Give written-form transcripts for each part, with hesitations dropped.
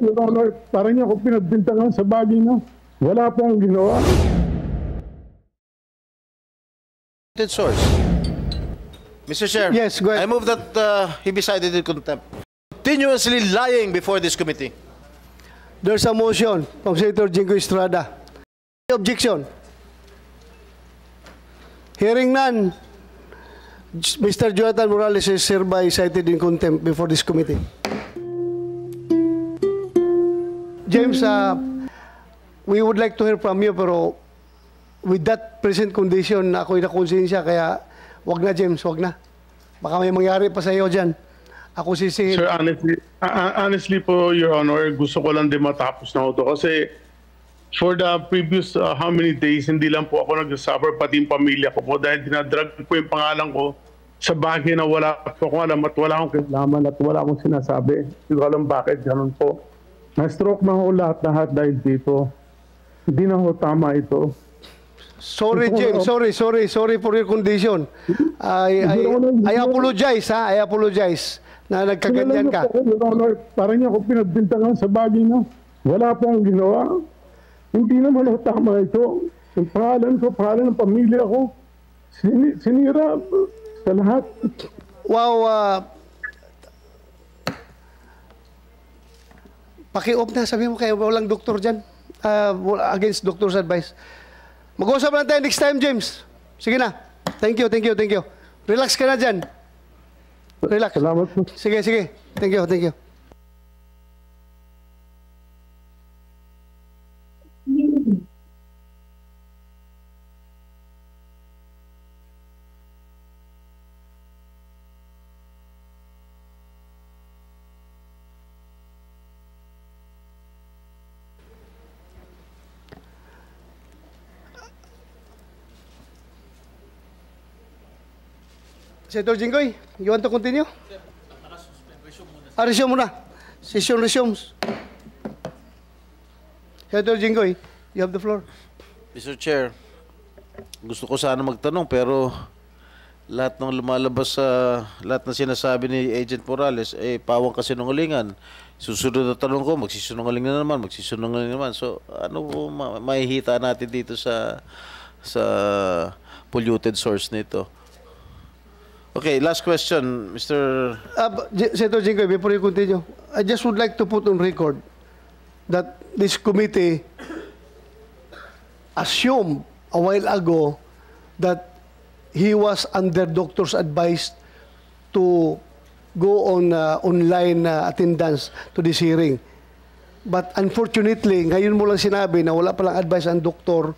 Your Honor, parang niya ako pinagbintangan sa bagay na wala po ang ginawa. Source. Mr. Chair, Yes, go ahead. I move that he be cited in contempt. Continuously lying before this committee. There's a motion from Senator Jingo Estrada. Objection. Hearing none, Mr. Jonathan Morales is hereby cited in contempt before this committee. James, we would like to hear from you, pero with that present condition, ako'y nakonsensya, kaya wag na, James, wag na. Baka may mangyari pa sa iyo dyan. Ako sisingin. Sir, honestly po, Your Honor, gusto ko lang din matapos na ito. Kasi for the previous how many days, hindi lang po ako nag-suffer, pati yung pamilya ko po. Dahil dinadrag po yung pangalan ko sa bagay na wala po akong alam at wala akong kailangan at wala akong sinasabi. Hindi ko alam bakit ganun po. Na-stroke na ho lahat dahil dito. Hindi na ho tama ito. Sorry, James. Sorry for your condition. I apologize, ha? I apologize na nagkaganyan ka. Your Honor, parang niya ako pinagbintangan sa bagay na wala po ang ginawa. Hindi naman ho tama ito. Yung pangalan ko, pangalan ng pamilya ko, sinira sa lahat. Wow, paki-off na, sabi mo kayo, walang doktor dyan. Against doctor's advice. Mag-usap lang tayo next time, James. Sige na. Thank you. Relax ka na dyan. Relax. Salamat po. Sige. Thank you. Senator Jinggoy, you want to continue? Resume muna. Session resumes. Senator Jinggoy, you have the floor. Mr. Chair, gusto ko sana magtanong pero lahat ng lumalabas sa lahat ng sinasabi ni Agent Morales pawang kasinungalingan. Susunod na tanong ko, magsisinungaling na naman. So, ano po mahihita natin dito sa polluted source nito? Okay, last question, Mr. Senator Jinggoy, before you continue, I just would like to put on record that this committee assumed a while ago that he was under doctor's advice to go on online attendance to this hearing. But unfortunately, ngayon mo lang sinabi na wala palang advice ang doktor,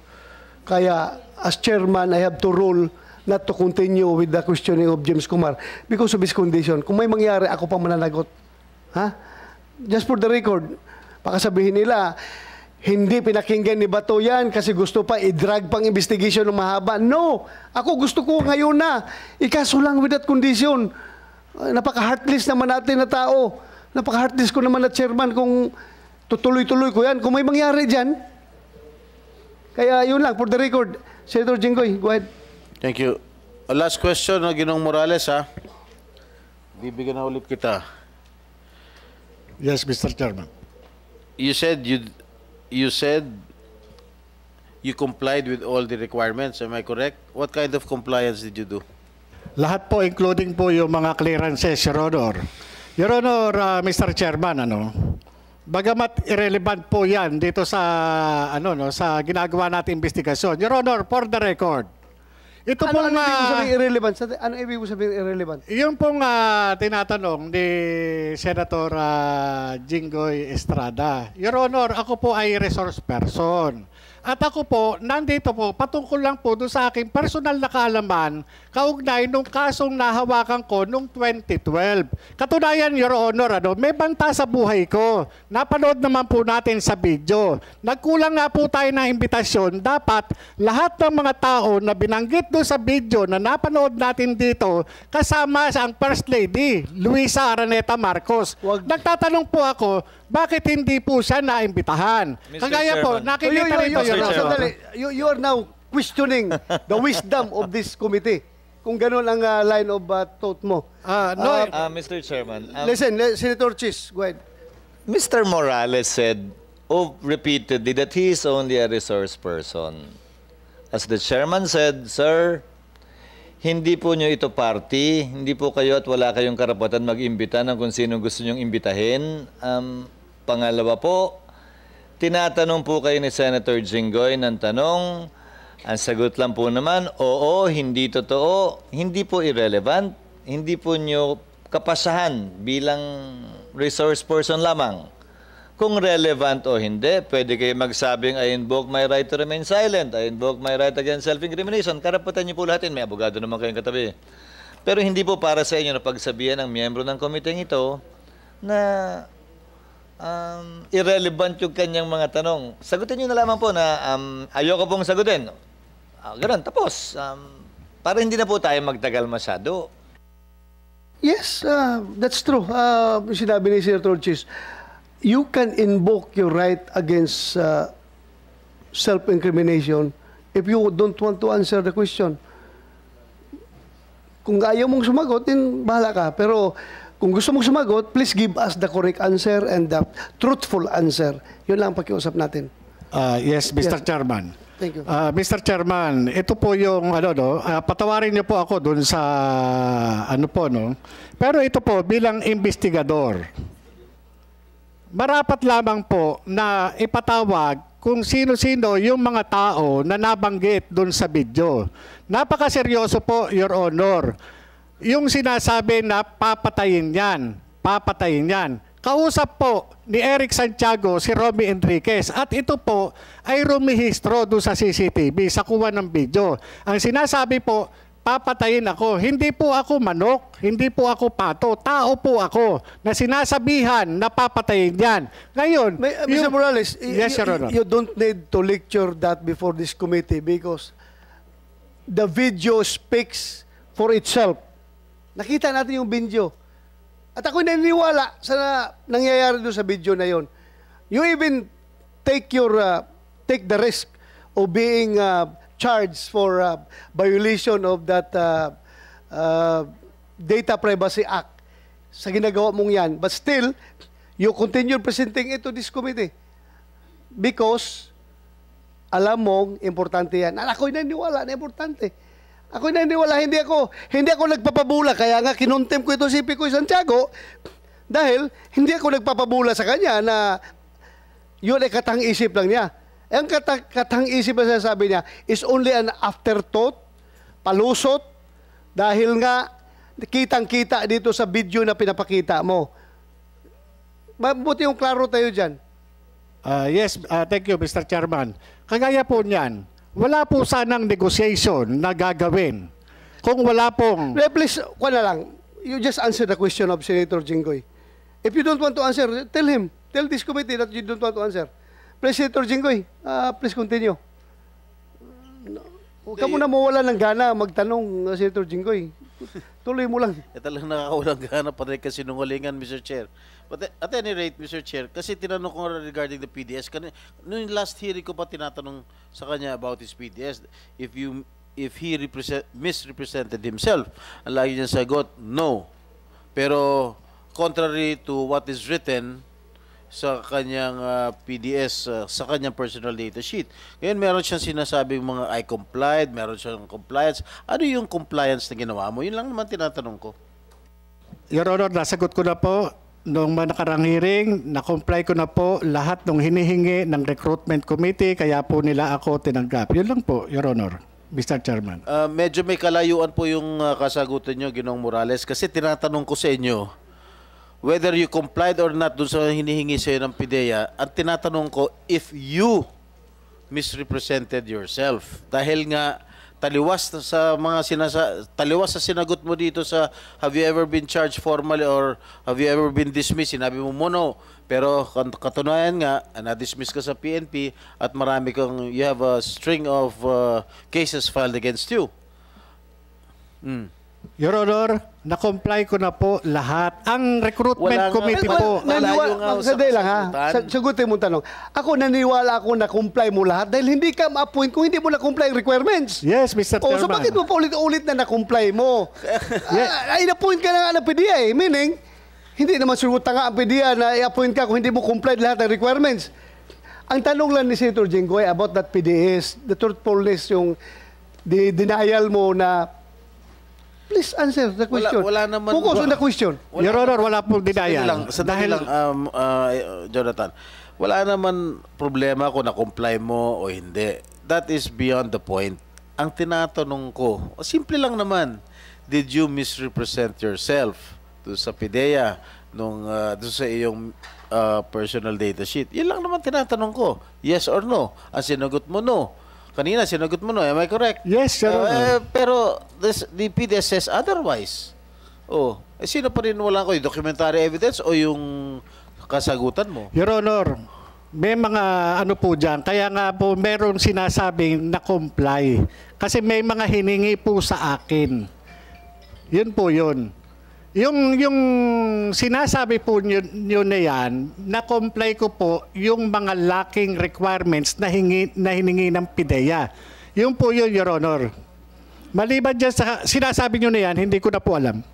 kaya as chairman, I have to rule not to continue with the questioning of James Kumar because of his condition. Kung may mangyari, ako pa mananagot. Ha? Just for the record, baka sabihin nila, hindi pinakinggan ni Bato yan kasi gusto pa i-drag pang investigation ng mahaba. No! Ako gusto ko ngayon na. Ikaso lang with that condition. Napaka-heartless naman natin na tao. Napaka-heartless ko naman na chairman kung tutuloy-tuloy ko yan. Kung may mangyari dyan. Kaya yun lang, for the record. Senator Jinggoy, go ahead. Thank you. Last question, Ginong Morales, ha? Bibigyan na ulit kita. Yes, Mr. Chairman. You said you complied with all the requirements. Am I correct? What kind of compliance did you do? Lahat po, including po yung mga clearances, Your Honor. Your Honor, Mr. Chairman, bagamat irrelevant po yan dito sa, sa ginagawa natin investigasyon. Your Honor, for the record, ito ano ibig sabihin irrelevant? Ano ibig sabihin irrelevant? Yung pong tinatanong ni Senator Jinggoy Estrada. Your Honor, ako po ay resource person. At ako po, nandito po, patungkol lang po doon sa aking personal na kaalaman, kaugnay nung kasong nahawakan ko noong 2012. Katunayan, Your Honor, may banta sa buhay ko. Napanood naman po natin sa video. Nagkulang nga po tayo ng imbitasyon. Dapat lahat ng mga tao na binanggit doon sa video na napanood natin dito, kasama ang First Lady, Luisa Araneta Marcos. Nagtatanong po ako, bakit hindi po siya naimbitahan? Kagaya po, nakikita rito, Your Honor. You are now questioning the wisdom of this committee. Kung gano'n ang line of thought mo. Mr. Chairman. Listen, Senator Chis, go ahead. Mr. Morales said repeatedly that he is only a resource person. As the chairman said, sir, hindi po nyo ito party, hindi po kayo at wala kayong karapatan mag-imbita ng kung sino gusto nyong imbitahin. Pangalawa po, tinatanong po kayo ni Senator Jinggoy ng tanong, ang sagot lang po naman, oo, hindi totoo, hindi po irrelevant, hindi po nyo kapasahan bilang resource person lamang. Kung relevant o hindi, pwede kayo magsabing, I invoke my right to remain silent, I invoke my right against self-incrimination. Karapatan niyo po lahat yun. May abogado naman kayong katabi. Pero hindi po para sa inyo na pagsabihan ng miyembro ng komiteng ito na irrelevant yung kanyang mga tanong. Sagutin niyo na lamang po na ayoko pong sagutin. Ganun, tapos. Para hindi na po tayo magtagal masyado. Yes, that's true. Sinabi ni Senator Chis, you can invoke your right against self-incrimination if you don't want to answer the question. Kung ayaw mong sumagot, then bahala ka. Pero kung gusto mong sumagot, please give us the correct answer and the truthful answer. Yun lang ang pakiusap natin. Yes, Mr. Yes. Chairman. Thank you. Mr. Chairman, ito po yung patawarin niyo po ako dun sa Pero ito po bilang investigador. Marapat lamang po na ipatawag kung sino-sino yung mga tao na nabanggit doon sa video. Napakaseryoso po, Your Honor. Yung sinasabi na papatayin yan. Kausap po ni Eric Santiago si Romy Enriquez at ito po ay rumihistro doon sa CCTV sa kuha ng video. Ang sinasabi po, papatayin ako. Hindi po ako manok, hindi po ako pato, tao po ako na sinasabihan na papatayin yan. Ngayon, Mr. Morales, yes, Your Honor. you don't need to lecture that before this committee because the video speaks for itself. Nakita natin yung video. At ako'y naniniwala sa nangyayari doon sa video na yon. You even take the risk of being charged for violation of that Data Privacy Act sa ginagawa mong yan. But still, you continue presenting it to this committee because alam mong importante yan. Ako'y naniniwala na importante. Ako'y naniniwala, hindi ako nagpapabula. Kaya nga, kinuntem ko ito si Picoy Santiago dahil hindi ako nagpapabula sa kanya na yun ay katang-isip lang niya. Ang katang-isip na sinasabi niya is only an afterthought, palusot, dahil nga kitang-kita dito sa video na pinapakita mo. Mabuti yung klaro tayo dyan. Yes, thank you, Mr. Chairman. Kagaya po niyan, wala po sanang negotiation na gagawin. Kung wala pong... Please, na lang. You just answer the question of Senator Jinggoy. If you don't want to answer, tell him. Tell this committee that you don't want to answer. Please, Senator Jinggoy, please continue. Huwag ka muna mawala ng gana magtanong, Senator Jinggoy. Tuloy mo lang. Talagang nakakawalang gana pa rin kasi sinungalingan, Mr. Chair. But at any rate, Mr. Chair, kasi tinanong ko regarding the PDS, noong last hearing ko pa tinatanong sa kanya about his PDS, if he misrepresented himself. Ang lagi niya sagot, no. Pero contrary to what is written sa kanyang PDS, sa kanyang personal data sheet. Ngayon, meron siyang sinasabing mga I complied, meron siyang compliance. Ano yung compliance na ginawa mo? Yun lang naman tinatanong ko. Your Honor, nasagot ko na po noong nakarang hearing, na-comply ko na po lahat ng hinihingi ng recruitment committee, kaya po nila ako tinanggap. Yun lang po, Your Honor, Mr. Chairman. Medyo may kalayuan po yung kasagutan nyo, Ginoong Morales, kasi tinatanong ko sa inyo, whether you complied or not dun sa hinihingi sa'yo ng PIDEA, ang tinatanong ko, if you misrepresented yourself. Dahil nga, taliwas sa sinagot mo dito sa have you ever been charged formally or have you ever been dismissed? Sinabi mo no. Pero katunayan nga, na-dismiss ka sa PNP at you have a string of cases filed against you. Your Honor, na-comply ko na po lahat. Ang recruitment committee po. Sadali lang ha. Sagutin mo tanong. Ako naniniwala ako na comply mo lahat dahil hindi ka ma-appoint kung hindi mo na-comply requirements. Yes, Mr. Chairman. So bakit mo pa ulit-ulit na na-comply mo? Ay, na-appoint ka na nga ng PDEA. Meaning, Hindi naman suruta nga ang PDEA na i-appoint ka kung hindi mo comply lahat ng requirements. Ang tanong lang ni Senator Jinggoy about that PDEA is the truthfulness, yung denial mo na please answer the question. Wala naman. Focus on the question. Your Honor, wala pong denial. Dahil lang, Jonathan, wala naman problema kung na-comply mo o hindi. That is beyond the point. Ang tinatanong ko, simple lang naman, did you misrepresent yourself sa PDEA nung doon sa iyong personal data sheet? Yan lang naman tinatanong ko. Yes or no? Ang sinagot mo, no. Kanina, sinagot mo, no. Am I correct? Yes, Your Honor. Pero the PDEA says otherwise. Oh, sino pa rin wala ko? Yung documentary evidence o yung kasagutan mo? Your Honor, may mga ano po dyan. Kaya nga po meron sinasabing na comply. Kasi may mga hiningi po sa akin. Yun po yun. Yung sinasabi po nyo na yan, na-comply ko po yung mga lacking requirements na hiningi ng PDEA. Yun po yun, Your Honor. Maliban dyan sa sinasabi nyo na yan, hindi ko na po alam.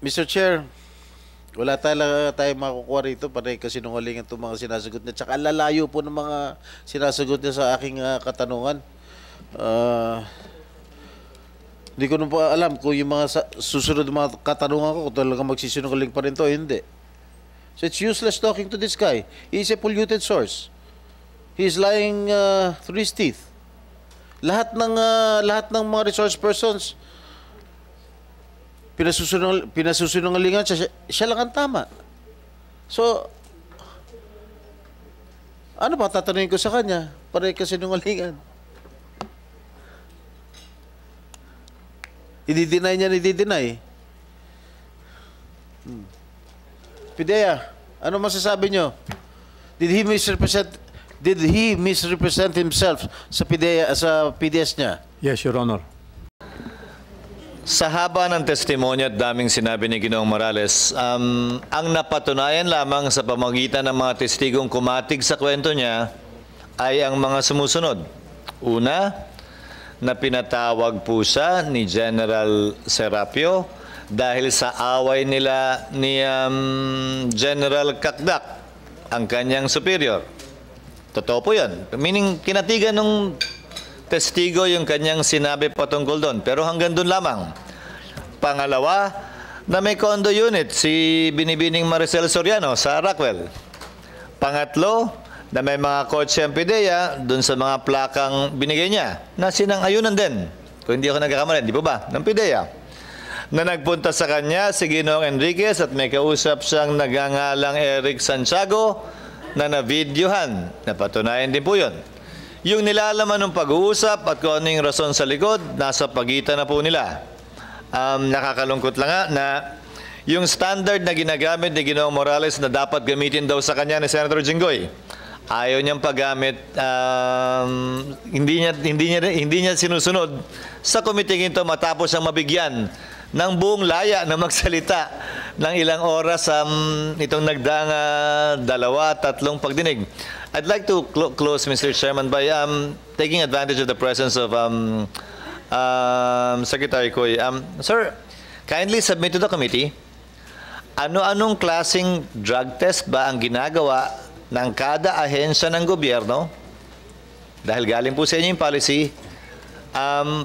Mr. Chair, wala tayong makukuha rito para kasinungalingan itong mga sinasagot niya. Tsaka lalayo po ng mga sinasagot niya sa aking katanungan. Hindi ko na pa alam kung yung mga susunod mga katanungan ko kung talaga magsisinungaling pa rin to, hindi. So it's useless talking to this guy. He is a polluted source. He is lying through his teeth. Lahat ng mga resource persons pinasusunungalingan siya lang ang tama. So ano pa tatanungin ko sa kanya para kasinungalingan? I-deny niya, i-deny. PDEA, ano masasabi niyo? Did he misrepresent himself sa PDEA, sa PDS niya? Yes, Your Honor. Sa haba ng testimonya at daming sinabi ni Ginoong Morales, ang napatunayan lamang sa pamamagitan ng mga testigong kumatig sa kwento niya ay ang mga sumusunod. Una, na pinatawag po siya ni General Serapio dahil sa away nila ni General Kakdak, ang kanyang superior. Totoo po yun. Meaning, kinatigan ng testigo yung kanyang sinabi patungkol doon. Pero hanggang doon lamang. Pangalawa, na may condo unit si Binibining Maricel Soriano sa Rockwell. Pangatlo, na may mga kotse ang PDEA doon sa mga plakang binigay niya na sinang-ayunan din. Kung hindi ako nagkakamali, di ba ba? Ng PDEA. Na nagpunta sa kanya si Ginoong Enriquez at may kausap siyang nagangalang Eric Santiago na na-videohan. Napatunayan din po yun. Yung nilalaman ng pag-uusap at kung ano yung rason sa likod, nasa pagitan na po nila. Nakakalungkot lang nga na yung standard na ginagamit ni Ginoong Morales na dapat gamitin daw sa kanya ni Senator Jinggoy, ayaw niyang paggamit, hindi niya sinusunod sa committee ito matapos ang mabigyan ng buong laya na magsalita ng ilang oras itong nagdaang 2-3 pagdinig. I'd like to close, Mr. Chairman, by taking advantage of the presence of Secretary Coy. Sir, kindly submit to the committee, ano-anong klaseng drug test ba ang ginagawa ng kada ahensya ng gobyerno, dahil galing po sa inyo yung policy,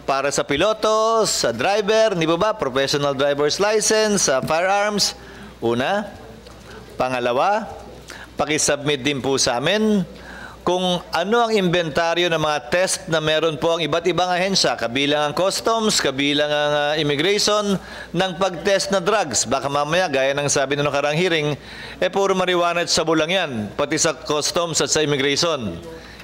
para sa piloto, sa driver, di ba ba, professional driver's license, sa firearms, una. Pangalawa, pakisubmit din po sa amin kung ano ang inventaryo ng mga test na meron po ang iba't ibang ahensya, kabilang ang customs, kabilang ang immigration, ng pag-test na drugs. Baka mamaya, gaya ng sabi ng nakarang hearing, puro marijuana at sabu lang yan, pati sa customs at sa immigration.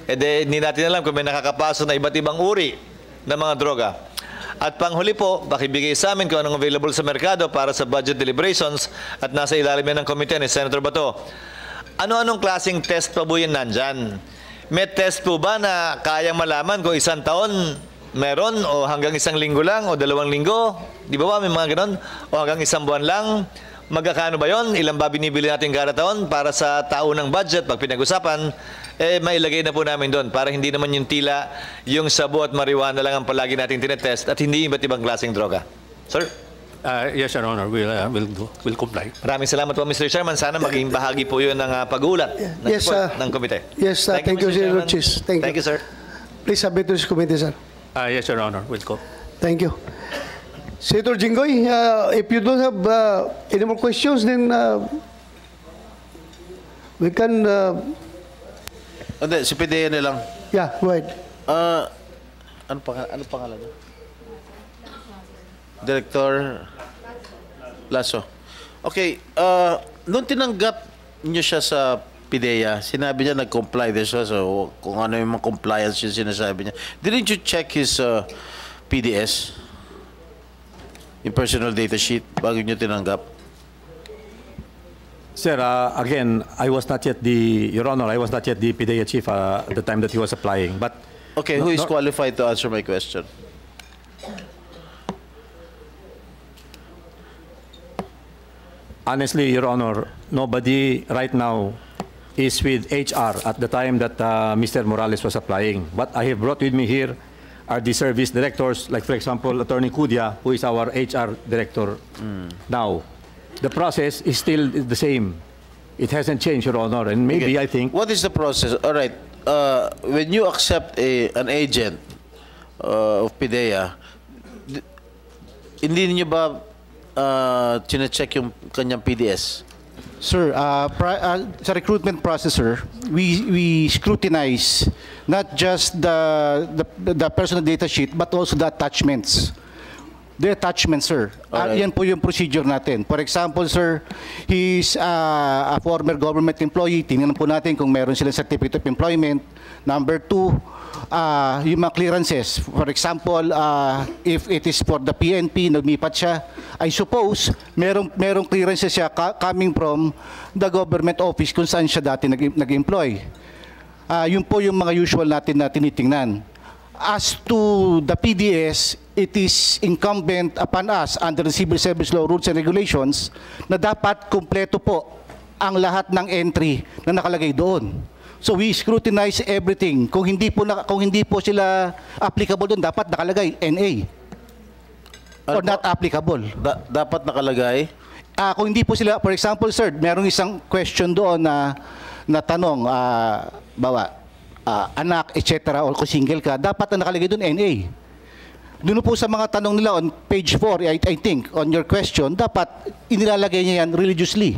Hindi natin alam kung may nakakapasok na iba't ibang uri ng mga droga. At panghuli po, pakibigay sa amin kung anong available sa merkado para sa budget deliberations at nasa ilalim yan ng komite ni Senator Bato. Ano-anong klaseng test pa po yun nandyan? May test po ba na kayang malaman kung 1 taon meron o hanggang 1 linggo lang o 2 linggo? Di ba ba may mga ganon? O hanggang 1 buwan lang? Magkakano ba yon? Ilan ba binibili natin kada taon para sa taunang budget? Pag pinag-usapan, mailagay na po namin doon para hindi naman yung tila, yung sabo at marijuana lang ang palagi natin tinetest at hindi iba't ibang klaseng droga. Sir? Yes, Your Honor. We'll comply. Maraming salamat po, Mr. Chairman. Sana maging bahagi po yun ng pag-uulat ng Yes, report ng komite. yes, thank you, Mr. Senator Chairman. Chis. Thank Thank you. you, sir. Please submit to this committee, sir. Yes, Your Honor. We'll go. Thank you. Senator Jinggoy, if you don't have any more questions, then we can, Hindi, si PDEA na lang. yeah, go ahead. Ano pangalan niya? Director Lasso. Okay, nung tinanggap niyo siya sa PDEA, sinabi niya nag-comply din siya. So, kung ano yung mga compliance yung sinasabi niya. Didn't you check his PDS? Yung personal data sheet bago niyo tinanggap? Sir, again, Your Honor, I was not yet the PDEA chief at the time that he was applying. But Okay, who is qualified to answer my question? honestly, Your Honor, nobody right now is with HR at the time that Mr. Morales was applying. What I have brought with me here are the service directors, like for example, Attorney Kudia, who is our HR director now. The process is still the same. It hasn't changed, Your Honor, and maybe Okay. I think... What is the process? All right. When you accept an agent of PDEA, hindi niyo ba chine-check yung kanyang PDS? Sir, sa recruitment process, sir, we scrutinize not just the personal data sheet but also the attachments. The attachments, sir. Alright. Yan po yung procedure natin. For example, sir, he's a former government employee. Tingnan po natin kung meron silang certificate of employment. Number 2, yung mga clearances. For example, if it is for the PNP, nagmipat siya, I suppose, merong clearances siya coming from the government office kung saan siya dati nag-employ. Yun po yung mga usual natin na tinitingnan. As to the PDS, it is incumbent upon us under the Civil Service Law Rules and Regulations na dapat kumpleto po ang lahat ng entry na nakalagay doon. So we scrutinize everything. Kung hindi po sila applicable doon, dapat nakalagay NA or not applicable. Dapat nakalagay? Kung hindi po sila, for example, sir, merong isang question doon na tanong, anak, etc. or kung single ka, dapat na nakalagay doon NA. Doon po sa mga tanong nila on page 4, I think, on your question, dapat inilalagay niya yan religiously.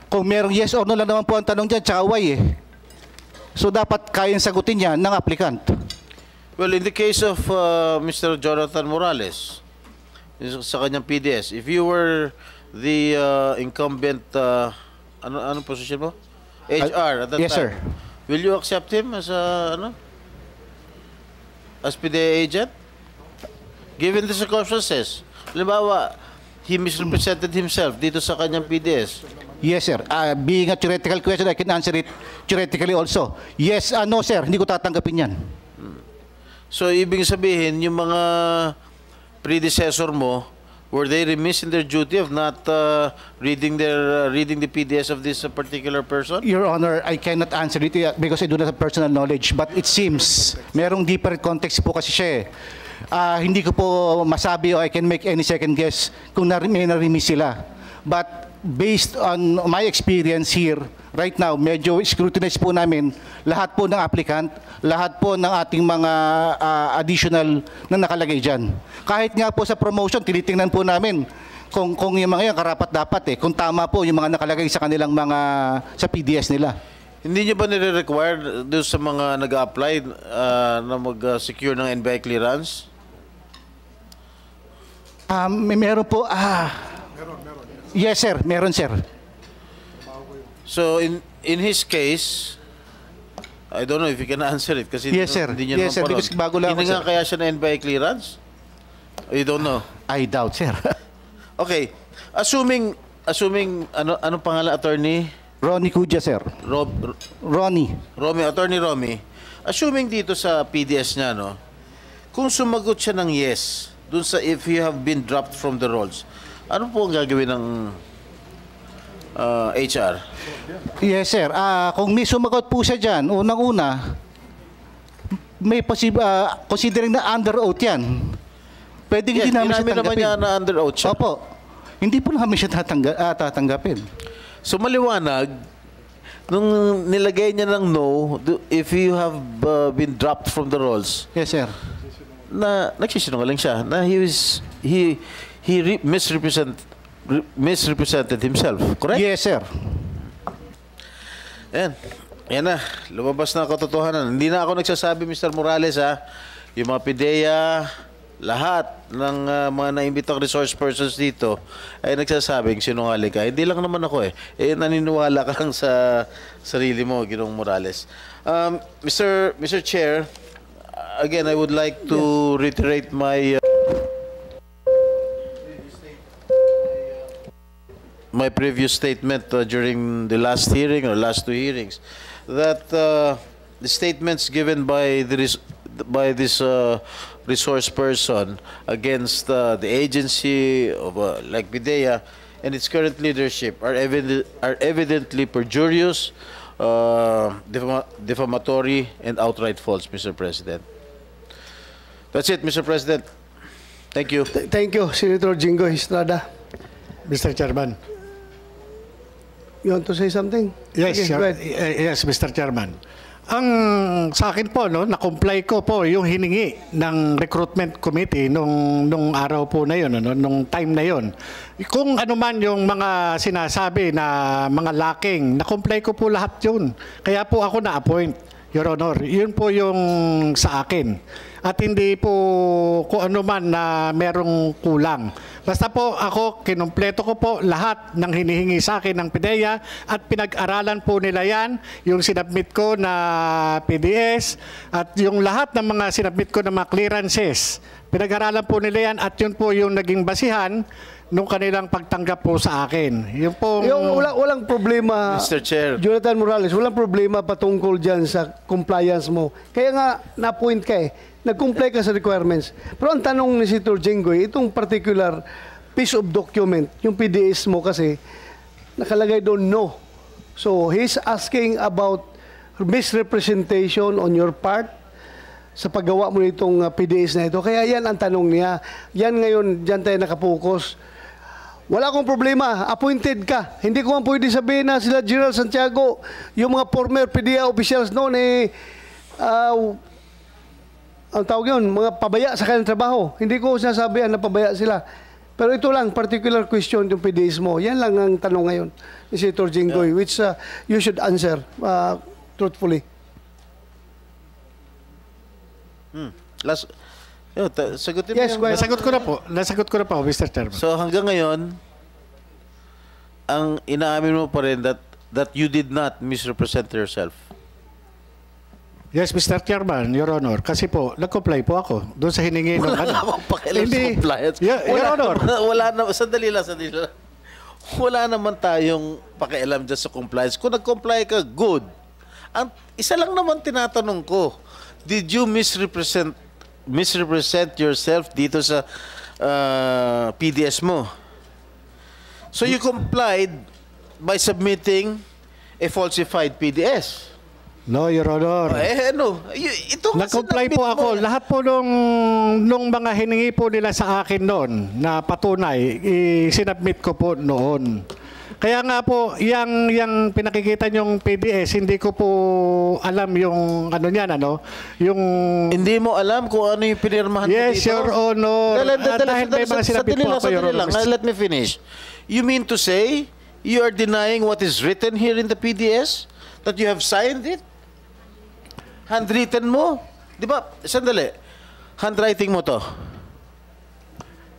Kung merong yes or no lang naman po ang tanong dyan, tsaka why eh. So dapat kayang sagutin yan ng applicant. Well, in the case of Mr. Jonathan Morales, sa kanyang PDS, if you were the incumbent, anong position mo? HR at that yes, time. sir. Will you accept him as as PDEA agent? Given the circumstances. Halimbawa, he misrepresented himself dito sa kanyang PDS. Yes, sir. Being a theoretical question, I can answer it theoretically also. Yes, no, sir. Hindi ko tatanggapin yan. So, ibig sabihin, yung mga predecessor mo, were they remiss in their duty of not reading the PDS of this particular person? Your Honor, I cannot answer it because I do not have personal knowledge. But it seems, merong deeper context po kasi siya eh. Hindi ko po masabi o I can make any second guess kung may na-remiss sila. But based on my experience here, right now, medyo scrutinize po namin lahat po ng applicant, lahat po ng ating mga additional na nakalagay dyan. Kahit nga po sa promotion, tinitingnan po namin kung yung mga yan karapat-dapat eh, kung tama po yung mga nakalagay sa kanilang mga, sa PDS nila. Hindi nyo ba nire-require doon sa mga nag-apply na mag-secure ng NBI clearance? Meron po, yes sir, meron sir. So in his case, I don't know if you can answer it kasi Yes, sir. hindi niya Yes, sir, naman because bago lang Hindi ako, nga sir. kaya siya na NBI clearance? You don't know? I doubt sir. Okay. Assuming anong pangalan, attorney? Ronnie Kudia sir. Ronnie. Attorney Romy. Assuming dito sa PDS niya, no? Kung sumagot siya ng yes, dun sa if you have been dropped from the rolls, Ano po ang gagawin ng HR? Yes, sir. Kung may sumagot po siya dyan, unang-una, may considering na under oath yan. Pwede hindi namin siya namin naman tanggapin. niya na under oath siya. Opo. Hindi po namin siya tatanggapin. So maliwanag, nung nilagay niya ng no, if you have been dropped from the rolls, Yes, sir. na nagsisinungaling siya, na misrepresented himself. Correct? Yes, sir. Yan na, lumabas na ang katotohanan. Hindi na ako nagsasabi, Mr. Morales, ha. Yung mga PIDEA, lahat ng mga naimbitang resource persons dito ay nagsasabing sinungaling ka. Hindi lang naman ako naniniwala ka lang sa sarili mo, Ginoong Morales. Mr. Chair, again, I would like to reiterate my my previous statement during the last hearing or last two hearings, that the statements given by this resource person against the agency of like PIDEA and its current leadership are evidently perjurious, defamatory, and outright false, Mr. President. That's it, Mr. President. Thank you. Thank you, Senator Jinggoy Estrada. Mr. Chairman. You want to say something? Yes, Okay, go ahead. yes, Mr. Chairman. Ang sa akin po, na-comply ko po yung hiningi ng recruitment committee nung araw po na yun, nung time na yun. Kung ano man yung mga sinasabi na mga lacking, na-comply ko po lahat yun. Kaya po ako na-appoint, Your Honor. Yun po yung sa akin. At hindi po kung ano man na merong kulang. Basta po ako, kinumpleto ko po lahat ng hinihingi sa akin ng PIDEA at pinag-aralan po nila yan, yung sinabmit ko na PDS at yung lahat ng mga sinabmit ko na mga clearances. Pinag-aralan po nila yan at yun po yung naging basihan nung kanilang pagtanggap po sa akin. Yung po... Walang problema, Mr. Chair. Jonathan Morales, walang problema patungkol dyan sa compliance mo. Kaya nga, na-point ka nag-comply ka sa requirements. Pero ang tanong ni Senator Jinggoy, itong particular piece of document, yung PDS mo kasi, nakalagay doon no. So, he's asking about misrepresentation on your part sa paggawa mo nitong PDS na ito. Kaya yan ang tanong niya. Yan ngayon, dyan tayo nakapokus. Wala akong problema. Appointed ka. Hindi ko man pwede sabihin na sila General Santiago, yung mga former PDEA officials noon ang tawag yun, mga pabaya sa kanilang trabaho. Hindi ko sinasabihan na pabaya sila. Pero ito lang, particular question yung PDS mo. Yan lang ang tanong ngayon ni Senator Jinggoy, which you should answer truthfully. Sagutin mo Yes, yung- Nasagot ko na po, Mr. Chairman. So hanggang ngayon, ang inaamin mo pa rin that you did not misrepresent yourself. Yes, Mr. Chairman, Your Honor. Kasi po, nag-comply po ako doon sa hiningi ng Wala namang pakialam sa compliance. Your Honor. Sandali lang. Wala naman tayong pakialam dyan sa compliance. Kung nag-comply ka, good. Ang isa lang naman tinatanong ko, did you misrepresent yourself dito sa PDS mo? So you complied by submitting a falsified PDS. No, Your Honor. Ito Nag-comply po ako. Lahat po nung mga hiningi po nila sa akin noon na patunay, sinubmit ko po noon. Kaya nga po, yung pinakikita niyong PDS, hindi ko po alam yung ano niyan, yung... Hindi mo alam kung ano yung pinirmahan mo dito? Yes, Your Honor. Dahil may mga sinabit po ako, Your Honor. Let me finish. You mean to say, you are denying what is written here in the PDS? That you have signed it? Handwritten mo? Di ba? Sandali. Handwriting mo to?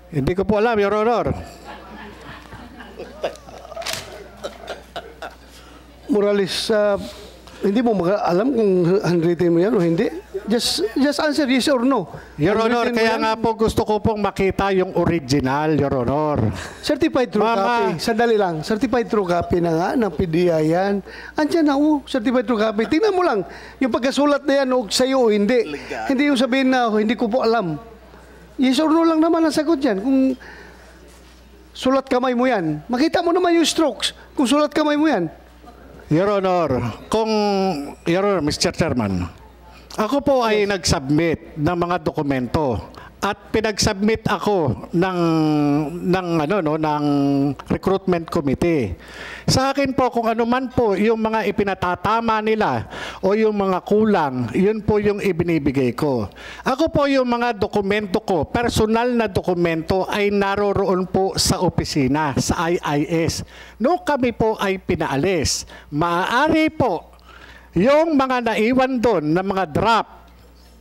Hindi ko po alam, Your Honor. Morales, hindi mo alam kung handwritten mo yan o hindi? Just answer yes or no. Your Honor, Handwritten mo kaya yan? nga po gusto ko pong makita yung original, Your Honor. Certified true copy. Sandali lang. Certified true copy na nga ng PDEA yan. Andiyan na, certified true copy. Tingnan mo lang. Yung pagkasulat na yan, o sa'yo o hindi. Hindi yung sabihin na, hindi ko po alam. Yes or no lang naman ang sagot yan. Kung sulat kamay mo yan. Makita mo naman yung strokes kung sulat kamay mo yan. Your Honor, Your Honor, Mr. Chairman, ako po ay nag-submit ng mga dokumento at pinag-submit ako ng recruitment committee. Sa akin po, kung ano man po yung mga ipinatatama nila o yung mga kulang, yun po yung ibinibigay ko. Ako po yung mga dokumento ko, personal na dokumento ay naroroon po sa opisina, sa IIS. Noong kami po ay pinaalis, maaari po yung mga naiwan doon na mga draft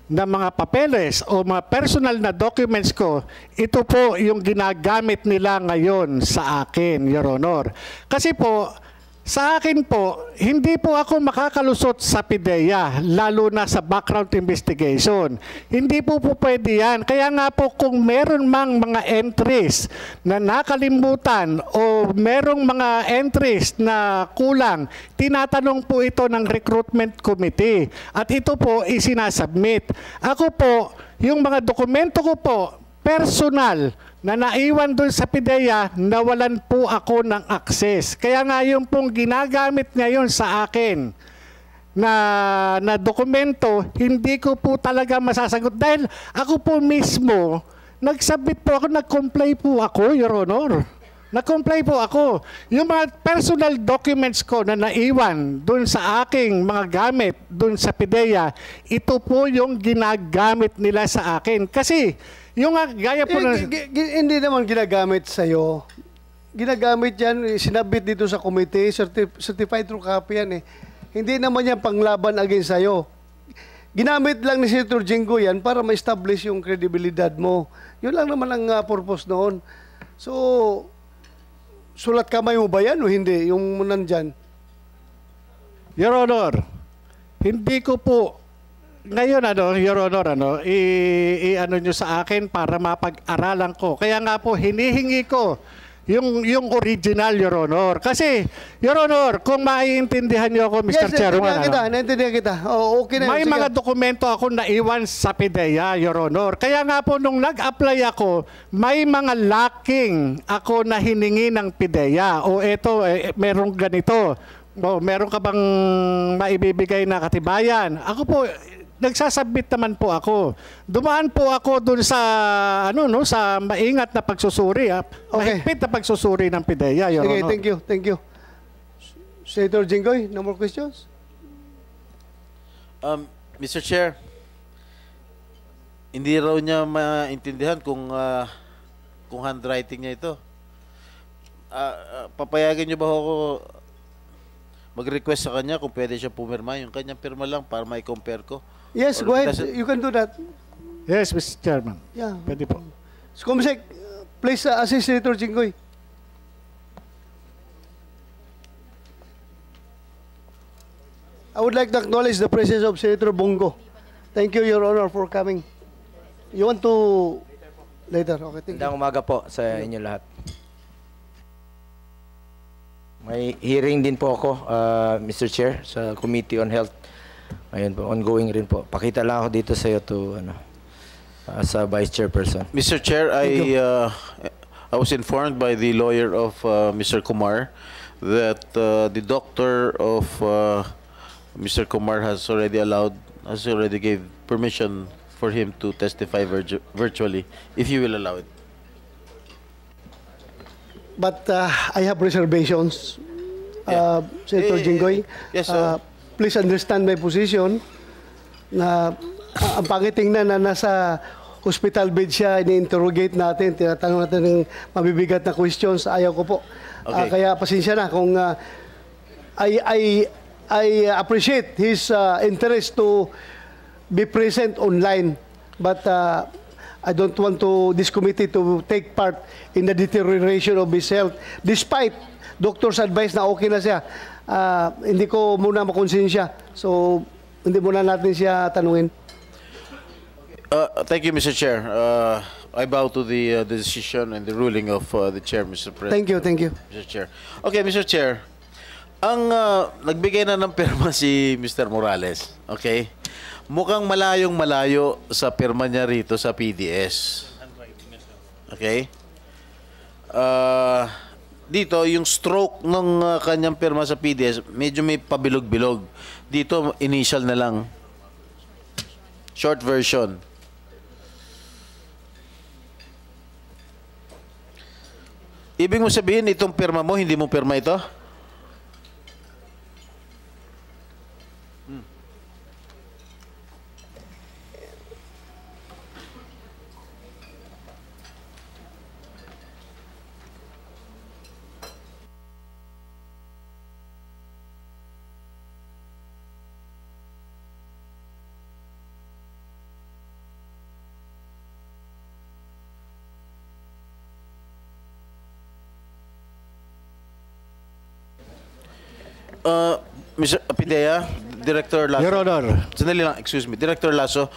na mga papeles o mga personal na documents ko, ito po yung ginagamit nila ngayon sa akin, Your Honor. Kasi po, sa akin po, hindi po ako makakalusot sa PIDEA, lalo na sa background investigation. Hindi po pwede yan. Kaya nga po kung meron mang mga entries na nakalimutan o merong mga entries na kulang, tinatanong po ito ng recruitment committee. At ito po isinasubmit. Ako po, yung mga dokumento ko po, personal na naiwan doon sa PIDEA, nawalan po ako ng access. Kaya nga yung pong ginagamit ngayon sa akin na dokumento, hindi ko po talaga masasagot. Dahil ako po mismo, nag-submit po ako, nag-comply po ako, Your Honor. Nag-comply po ako. Yung mga personal documents ko na naiwan doon sa aking mga gamit doon sa PIDEA, ito po yung ginagamit nila sa akin. Kasi yung gaya po hindi naman ginagamit sa'yo. Ginagamit yan, sinabit dito sa committee, certified true copy yan eh. Hindi naman yan panglaban against sa'yo. Ginamit lang ni Senator Jinggoy yan para ma-establish yung kredibilidad mo. Yun lang naman ang purpose noon. So, sulat kamay mo ba yan o hindi? Yung nandyan? Your Honor, hindi ko po ngayon, Your Honor, i-ano nyo sa akin para mapag-aralan ko. Kaya nga po, hinihingi ko yung original, Your Honor. Kasi, Your Honor, kung maiintindihan nyo ako, Mr. Chairman, naintindihan kita. Oh, okay na. May mga dokumento ako naiwan sa PIDEA, Your Honor. Kaya nga po, nung nag-apply ako, may mga lacking ako na hiningi ng PIDEA. O eto, merong ganito. O, meron ka bang maibibigay na katibayan? Ako po, nagsasubmit naman po ako. Dumaan po ako dun sa sa maingat na pagsusuri, mahigpit na pagsusuri ng PIDEA, Your Honor. Thank you. Senator Jinggoy, no more questions? Mr. Chair, hindi raw niya maintindihan kung handwriting niya ito. Papayagan niyo ba ako mag-request sa kanya kung pwede siya pumirma? Yung kanyang pirma lang para mai-compare ko. Yes, go ahead. You can do that. Yes, Mr. Chairman. Yeah. Pwede po. Comsec, please assist Senator Jinggoy. I would like to acknowledge the presence of Senator Bongo. Thank you, Your Honor, for coming. You want to... Later. Okay, thank you. Magandang umaga po sa inyo lahat. May hearing din po ako, Mr. Chair, sa Committee on Health. Ayun po, ongoing rin po. Pakita lang ako dito sa iyo as a Vice Chairperson. Mr. Chair, I was informed by the lawyer of Mr. Kumar that the doctor of Mr. Kumar has already gave permission for him to testify virtually, if you will allow it. But I have reservations, Senator Jinggoy. Yes, sir. Please understand my position na ang pakitingnan na nasa hospital bed siya, ini-interrogate natin, tinatanong natin ng mabibigat na questions. Ayaw ko po. Okay. Kaya pasensya na kung I appreciate his interest to be present online. But I don't want this committee to take part in the deterioration of his health. Despite doctor's advice na okay na siya, hindi ko muna makonsensya. So, hindi muna natin siya tanungin. Thank you, Mr. Chair. I bow to the decision and the ruling of the Chair, Mr. President. Thank you. Mr. Chair. Okay, Mr. Chair. Ang nagbigay na ng pirma si Mr. Morales, okay? Mukhang malayong-malayo sa pirma niya rito sa PDS. Okay? dito, yung stroke ng kanyang pirma sa PDS, medyo may pabilog-bilog. Dito, initial na lang. Short version. Ibig mo sabihin, itong pirma mo, hindi mo pirma ito? Mr. Pidea, Director Lasso. Your Honor. Sandali lang, excuse me. Director Lasso,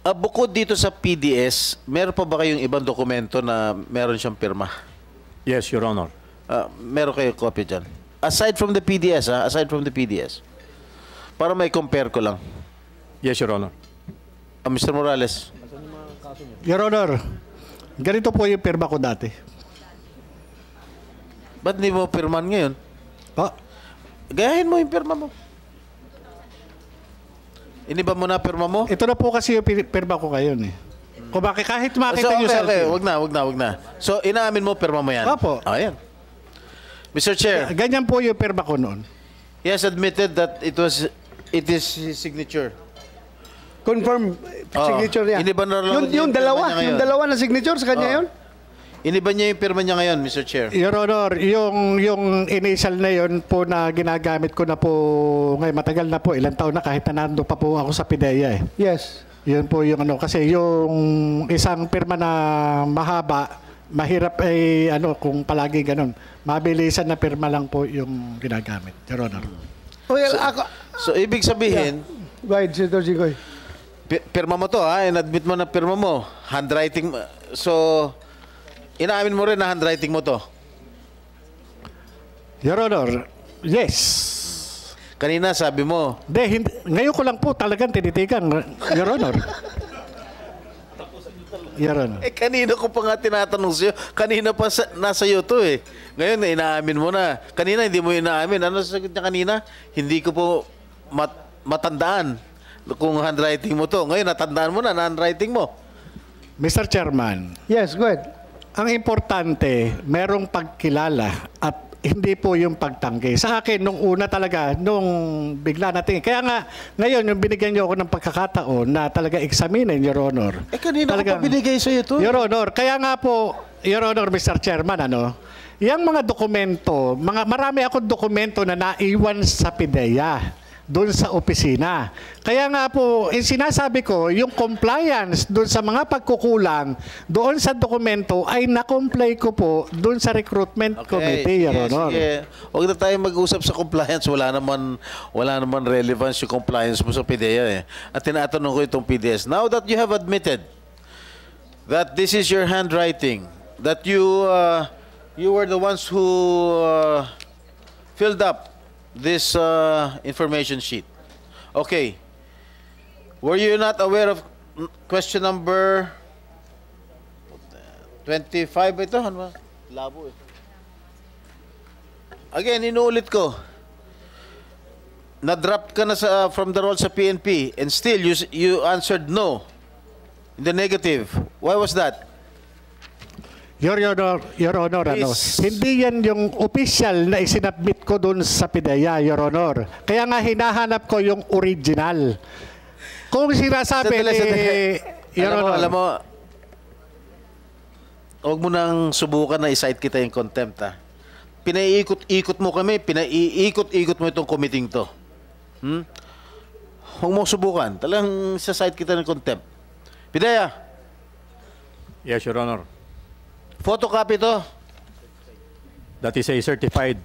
bukod dito sa PDS, meron pa ba kayong ibang dokumento na meron siyang pirma? Yes, Your Honor. Meron kayo copy dyan? Aside from the PDS, aside from the PDS. Para may compare ko lang. Yes, Your Honor. Mr. Morales. Your Honor, ganito po yung pirma ko dati. Ba't hindi mo pirman ngayon? Gayahin mo yung pirma mo. Iniba mo na pirma mo? Ito na po kasi yung pirma ko ngayon eh. Kung bakit kahit makita nyo sa... Okay. Wag na. So, inaamin mo, pirma mo yan? Opo. Ayan. Mr. Chair. Ganyan po yung pirma ko noon. He has admitted that it is his signature. Confirm signature niya. Iniba na lang Yung dalawa na signature sa kanya yun? Iniba niya yung pirma niya ngayon, Mr. Chair. Your Honor, yung initial na yun po na ginagamit ko na po ngayon, matagal na po, ilang taon na kahit na nando pa po ako sa PIDEA eh. Yes. Yun po yung ano, kasi yung isang pirma na mahaba, mahirap ay kung palagi ganun. Mabilisan na pirma lang po yung ginagamit, Your Honor. Well, So, ibig sabihin, go ahead, Senator Jinggoy. pirma mo to, in-admit mo na pirma mo. Handwriting, so... Inaamin mo rin na handwriting mo to? Your Honor, yes. Kanina sabi mo. Hindi, ngayon ko lang po talagang tinitigan, Your Honor. Your Honor. Kanina ko pa nga tinatanong sa'yo. Kanina pa nasa iyo to eh. Ngayon, inaamin mo na. Kanina hindi mo inaamin. Ano sagot niya kanina? Hindi ko po matandaan kung handwriting mo to. Ngayon, natandaan mo na handwriting mo. Mr. Chairman. Yes, go ahead. Ang importante, merong pagkilala at hindi po yung pagtanggi. Sa akin, nung una talaga, nung bigla natin. Kaya nga, ngayon, yung binigyan niyo ako ng pagkakataon na talaga examinin, Your Honor. Kanina ko pa binigay sa'yo to. Your Honor, kaya nga po, Your Honor, Mr. Chairman, yung mga dokumento, marami akong dokumento na naiwan sa PIDEA doon sa opisina. Kaya nga po, sinasabi ko, yung compliance doon sa mga pagkukulang doon sa dokumento ay na-comply ko po doon sa recruitment committee, Your Honor. Huwag na tayo mag-usap sa compliance. Wala naman relevance yung compliance mo sa PIDEA eh. At tinatanong ko itong PDS. Now that you have admitted that this is your handwriting, that you were the ones who filled up this information sheet. Okay. Were you not aware of question number 25 ito? Ano ba? Labo eh. Again, inuulit ko. Na-drop ka na from the roll sa PNP and still you answered no. In the negative. Why was that? Your Honor, hindi yan yung official na isinabmit ko doon sa PIDEA, Your Honor. Kaya nga hinahanap ko yung original. Kung sinasabi Your Honor. Alam mo, huwag mo nang subukan na i-cite kita yung contempt, Pinaiikot-ikot mo kami, pinaiikot-ikot mo itong committee to. Huwag mo subukan. Talagang sa-cite kita ng contempt. PIDEA. Yes, Your Honor. Photocopy to. That is a certified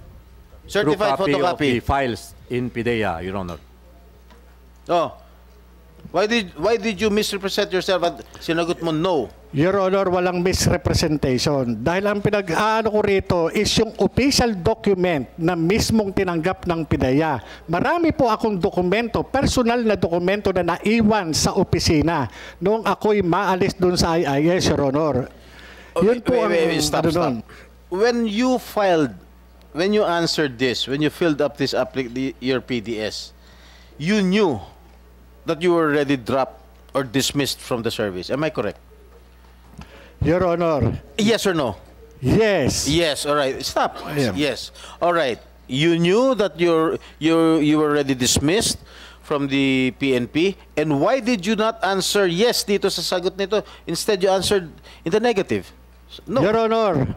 photocopy of the files in PIDEA, Your Honor. Oh. Why did you misrepresent yourself at sinagot mo no? Your Honor, walang misrepresentation. Dahil ang pinag-aano ko rito is yung official document na mismong tinanggap ng PIDEA. Marami po akong dokumento, personal na dokumento na naiwan sa opisina noong ako'y maalis doon sa IIS, Your Honor. Yun po ang stop. when you answered this, when you filled up this your PDS, you knew that you were already dropped or dismissed from the service. Am I correct? Your Honor, Yes or no? yes. Yes. All right. Stop. Yeah. Yes. All right. You knew that you were already dismissed from the PNP, and why did you not answer yes dito sa sagot nito? Instead, you answered in the negative. No. Your Honor,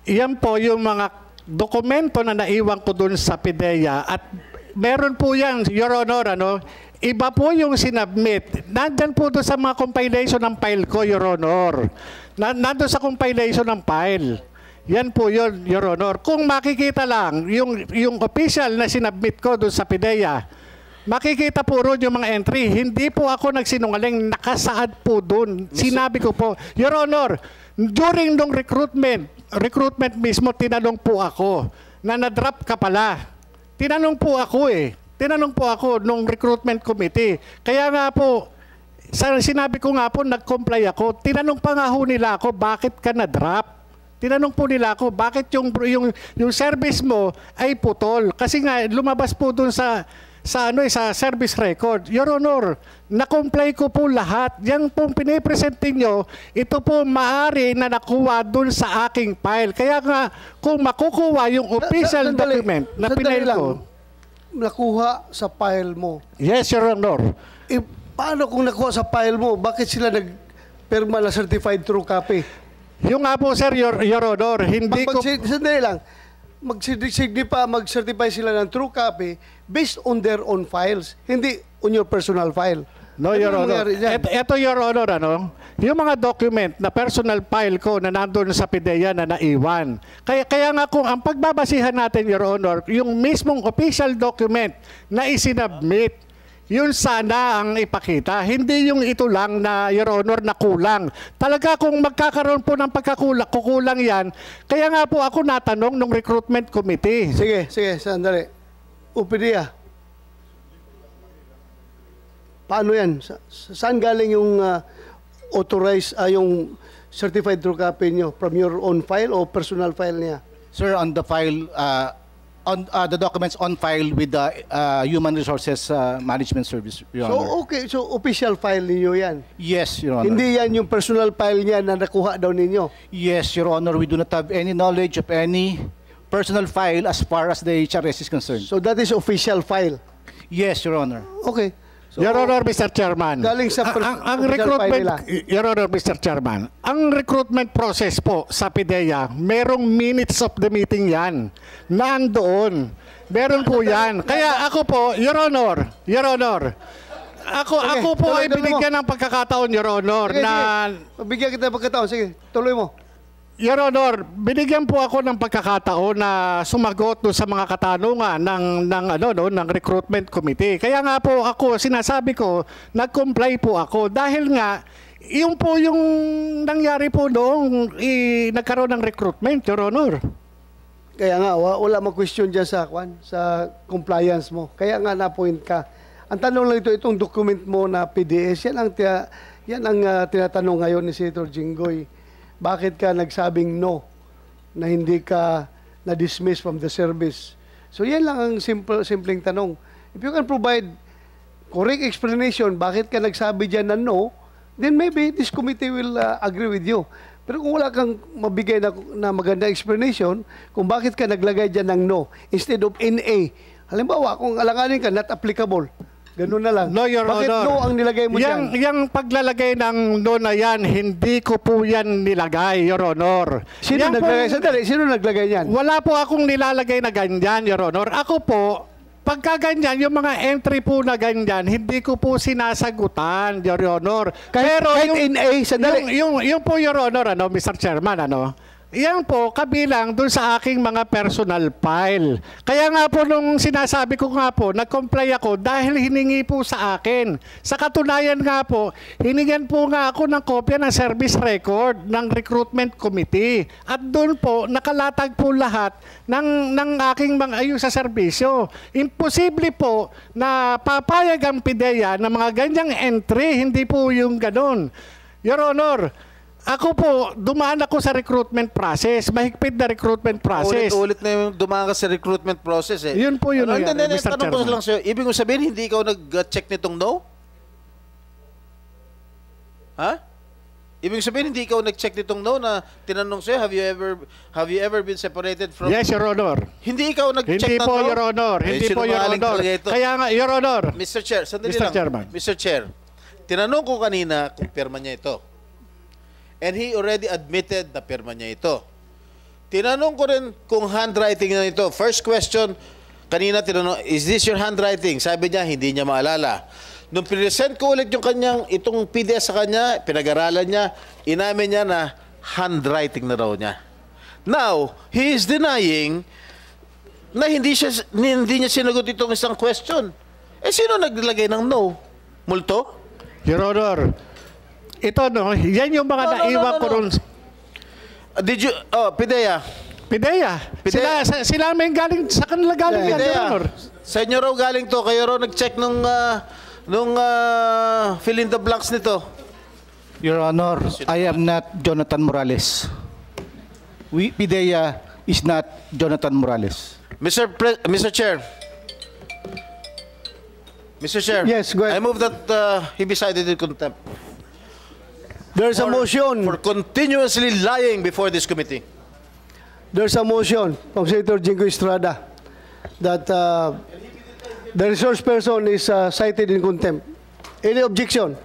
yan po yung mga dokumento na naiwan ko dun sa PIDEA at meron po yan, Your Honor, iba po yung sinubmit. Nandyan po doon sa mga compilation ng file ko, Your Honor. Nandun sa compilation ng file. Yan po yun, Your Honor. Kung makikita lang, yung official na sinubmit ko doon sa PIDEA, makikita po roon yung mga entry. Hindi po ako nagsinungaling, nakasaad po doon. Sinabi ko po, Your Honor, during nung recruitment mismo, tinanong po ako na na-drop ka pala. Tinanong po ako nung recruitment committee. Kaya nga po, sinabi ko nga po, nag-comply ako. Tinanong pa nga ho nila ako, bakit ka na-drop? Tinanong po nila ako, bakit yung service mo ay putol? Kasi nga, lumabas po dun sa service record. Your Honor, na-comply ko po lahat. Yang pong pinipresentin nyo, ito po maaari na nakuha dun sa aking file. Kaya nga, kung makukuha yung official document na pinail ko. Nakuha sa file mo. Yes, Your Honor. Paano kung nakuha sa file mo? Bakit sila nagpirma na certified true copy? Yung nga po, sir, Your Honor, hindi ko... Sandali lang. Mag-certify sila ng true copy based on their own files, hindi on your personal file. No, Your Honor. Ito, Your Honor, yung mga document na personal file ko na nandun sa PIDEA na naiwan. Kaya nga kung ang pagbabasihan natin, Your Honor, yung mismong official document na isinubmit, yun sana ang ipakita. Hindi yung ito lang na, Your Honor, na kulang. Talaga kung magkakaroon po ng kukulang yan, kaya nga po ako natanong ng recruitment committee. Sige, sandali. UPDA. Paano yan? Saan galing yung authorized, yung certified true copy nyo? From your own file o personal file niya? Sir, on the file, on the documents on file with the Human Resources Management Service, Your Honor. So, okay. So, official file ninyo yan? Yes, Your Honor. Hindi yan yung personal file niya na nakuha daw ninyo? Yes, Your Honor. We do not have any knowledge of any personal file as far as the HRS is concerned. So, that is official file? Yes, Your Honor. Okay. So, Your Honor, Mr. Chairman. Galing sa ang recruitment, Your Honor, Mr. Chairman, ang recruitment process po sa PIDEA, merong minutes of the meeting yan. Nandoon. Meron po yan. Kaya ako po, Your Honor, ako po ay binigyan ng pagkakataon, Your Honor, sige, na... Bigyan kita ng pagkakataon. Sige, tuloy mo. Your Honor, binigyan po ako ng pagkakataon na sumagot doon sa mga katanungan ng recruitment committee. Kaya nga po ako, sinasabi ko, nag-comply po ako dahil nga yung po yung nangyari po noong nagkaroon ng recruitment, Your Honor. Kaya nga, wala mag-question dyan sa compliance mo. Kaya nga na-point ka. Ang tanong lang itong document mo na PDS, yan ang tinatanong ngayon ni Senator Jinggoy. Bakit ka nagsabing no na hindi ka na-dismiss from the service? So yan lang ang simpleng tanong. If you can provide correct explanation, bakit ka nagsabi dyan na no, then maybe this committee will agree with you. Pero kung wala kang mabigay na maganda explanation, kung bakit ka naglagay dyan ng no instead of NA. Halimbawa, kung alanganin ka, not applicable. Ganun na lang. No, Your Bakit Honor. no ang nilagay mo dyan? Yung paglalagay ng no na yan, hindi ko po yan nilagay, Your Honor. Sino naglagay? Sandali, sino naglagay yan? Wala po akong nilalagay na ganyan, Your Honor. Ako po, pagka ganyan, yung mga entry po na ganyan, hindi ko po sinasagutan, Your Honor. Kahit in A, sandali. Yung po, Your Honor, Mr. Chairman, yan po, kabilang dun sa aking mga personal file. Kaya nga po nung sinasabi ko nga po, nag-comply ako dahil hiningi po sa akin. Sa katunayan nga po, hiningan po nga ako ng kopya ng service record ng recruitment committee. At dun po, nakalatag po lahat ng aking mga ayun sa serbisyo. Imposible po na papayag ang PIDEA ng mga ganyang entry, hindi po yung ganun. Your Honor, Ako po, dumaan ako sa recruitment process. Mahigpit na recruitment process. Ulit-ulit na yung dumaan ka sa recruitment process eh. Yun po yun, Hindi, Mr. tanong ko Chairman. lang sa'yo, ibig mo sabihin, hindi ikaw nag-check nitong no? Ha? Ibig sabihin, hindi ikaw nag-check nitong no na tinanong sa'yo, have you ever been separated from... Yes, Your Honor. Hindi ikaw nag-check Hindi ng po, no? Your Honor. Hindi po, Your sinungaling Honor. talaga ito. Kaya nga, Your Honor. Mr. Chair, sandali Mr. lang. Chairman. Mr. Chair, tinanong ko kanina kung pirma niya ito. And he already admitted na pirma niya ito. Tinanong ko rin kung handwriting na ito. First question, kanina tinanong, is this your handwriting? Sabi niya, hindi niya maalala. Nung present ko ulit yung kanyang, itong PDF sa kanya, pinag-aralan niya, inamin niya na handwriting na raw niya. Now, he is denying na hindi niya sinagot itong isang question. Eh, sino naglagay ng no? Multo? Your Honor, ito no, yan yung mga naiwan ko ron. Did you, Pidea. Pidea. Pidea. Sila may galing, sa kanila galing yan, Your Pidea, Honor. sa inyo raw galing to, kayo raw nag-check nung fill in the blanks nito. Your Honor, I am not Jonathan Morales. PIDEA is not Jonathan Morales. Mr. Chair. Mr. Chair. Yes, go ahead. I move that he be cited in contempt. There's a motion. For continuously lying before this committee. There's a motion from Senator Jingo Estrada that the resource person is cited in contempt. Any objection?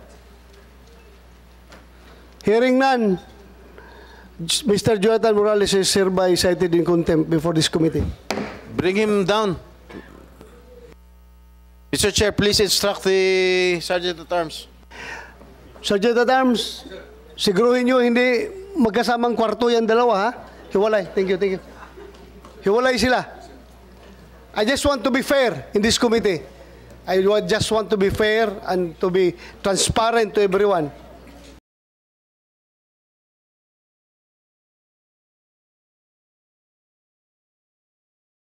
Hearing none, Mr. Jonathan Morales is hereby cited in contempt before this committee. Bring him down. Mr. Chair, please instruct the Sergeant at Arms. Sergeant at Arms, siguruhin nyo hindi magkasamang kwarto yan dalawa, ha? Hiwalay. Thank you, thank you. Hiwalay sila. I just want to be fair in this committee. I just want to be fair and to be transparent to everyone.